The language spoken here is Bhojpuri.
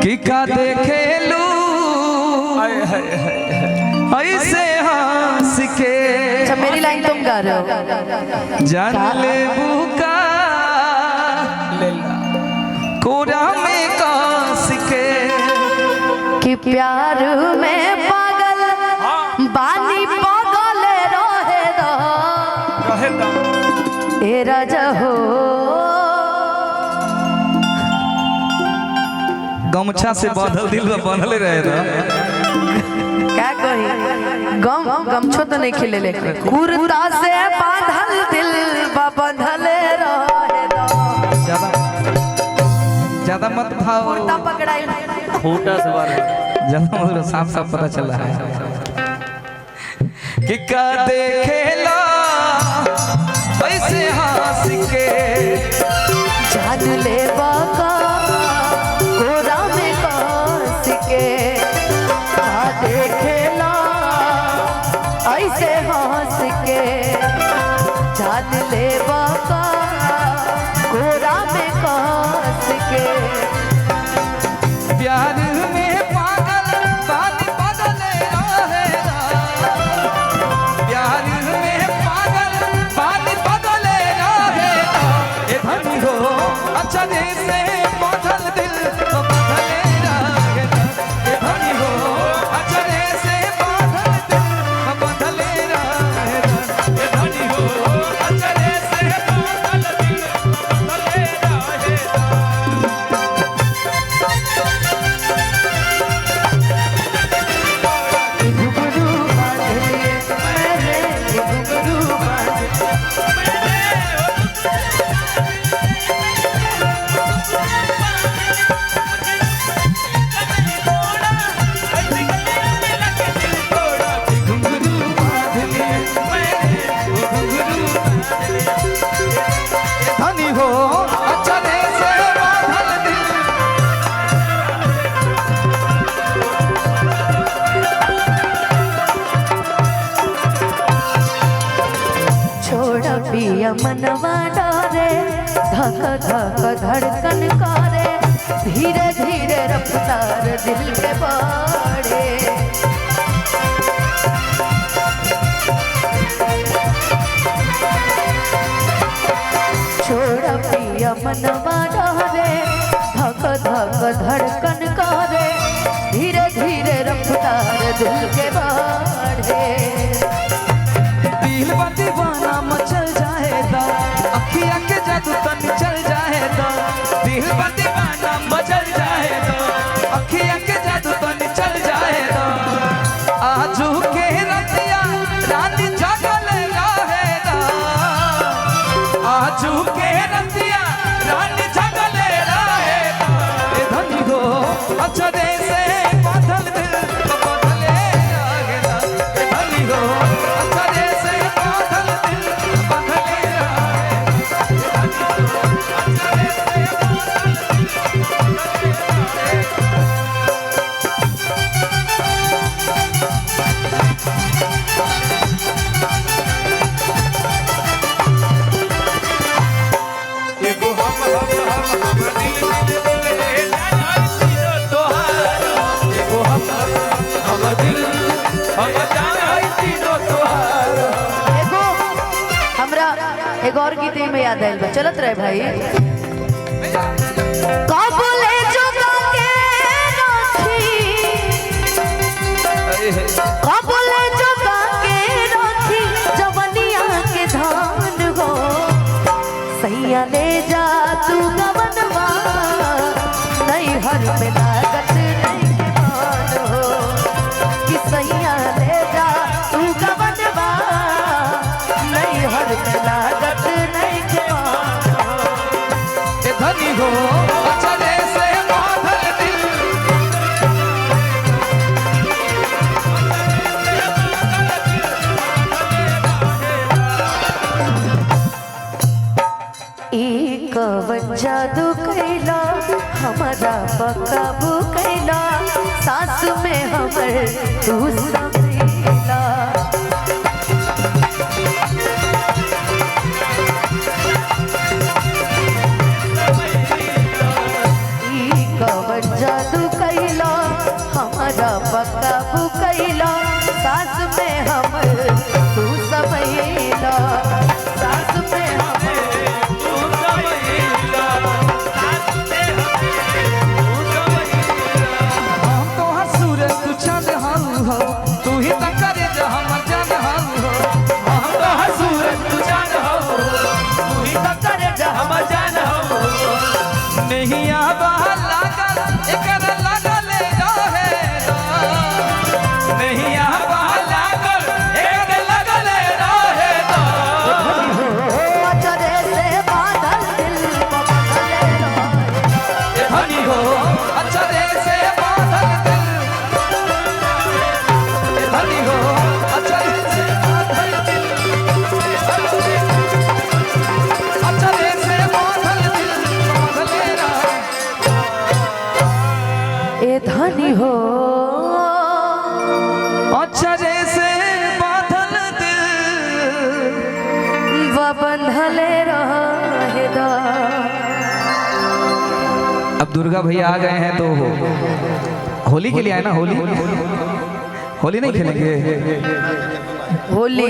कि का देखेलू ऐसे हंस के। अच्छा मेरी लाइन तुम गा रहे हो। जान ले बुका कोरा में कांस के कि प्यार में पागल बानी पागल रहे दो ए राजा हो। गमछा से बांधल दिल में बांधले रहे ना। क्या कही गमछो तो नहीं खिले लेके कुर्ता से बांधल दिल बांधले रहे दो। ज्यादा मत भाव, कुर्ता पकड़ाई खोटा सवाल ज्यादा मतलब साफ साफ पता चल रहा है कि का देखेला ऐसे हंस के। जान ले बाका कोरा में कांस के का देखेला ऐसे हंस के। जान ले बाका कोरा में कांस के। प्यार में पागल बानी बदले रहेगा। प्यार में पागल बानी बदले रहेगा। ए धनी हो अच्छा जैसे बांधल दिल तो बदले रहेगा। ए धनी हो अच्छा जैसे बांधल दिल तो बदले रहेगा। ए धनी हो अच्छा जैसे बांधल दिल तो बदले रहेगा। धनी हो अच्छा से बांधल दिल। छोड़ पिया मनवा डरे धक धक धड़कन करे। धीरे धीरे रफ्तार दिल के बढ़े। छोड़ पिया मनवा डरे धक धक धड़कन करे। धीरे धीरे रफ्तार दिल के बढ़े। दिल बा दीवाना मचल जाएगा। अखियां के जादू तन चल जाएगा। दिल बा दीवाना मचल जाएगा। अखियां के जादू तन चल जाएगा। आजू के रतिया रानी जागल रहेगा। आजू के रतिया रानी जागल रहेगा। ए धनी हो अच्छा जैसे बांधल दिल तो बदले रहेगा। ए धनी हो अच्छा जैसे बांधल दिल तो बदले रहेगा। ए धनी हो अच्छा जैसे बांधल दिल तो बदले रहेगा। एगो हम दिल तोहार। एगो हम दिल हम जाई तीनों तोहार। एगो हमरा एगो और गीत में याद आइल बा चलत रहे भाई। कबले जोगा के राखी कबले जोगा के राखी जवनिया के धान हो। सैया ले जा तू गवनवा नहीं हर में लागत नहीं के मान हो। कि सैया ले जा तू गवनवा नहीं हर में लागत नहीं के मान हो। ए धनी हो अच्छा जैसे बांधल दिल। ई कवन जादू कैला हमारा बकाबू कैला। सास में हमर तू समेला। ई कवन जादू कैला हमारा बकाबू कैला सास में हमर तू सबैला सास में हमर तू सबैला सास में हम तो हर सूरज तू चांद हो तू ही तक करे जो हम जान हो हम तो हर सूरज तू चांद हो तू ही तक करे जो हम जान हो नहीं आबा लागल एकर लागल रहे नहीं आबा लागल एकर लागल रहे अचरे से बादल दिल बदले रहे धनी हो अच्छा दे से बादल दिल धनी हो अच्छा दे से बादल दिल अच्छा दे से बादल दिल बदले रहे ए धनी हो अच्छा जैसे बादल दिल बंधले रहे दा। अब दुर्गा भैया आ गए हैं तो होली के लिए आए ना होली होली नहीं खेलेंगे होली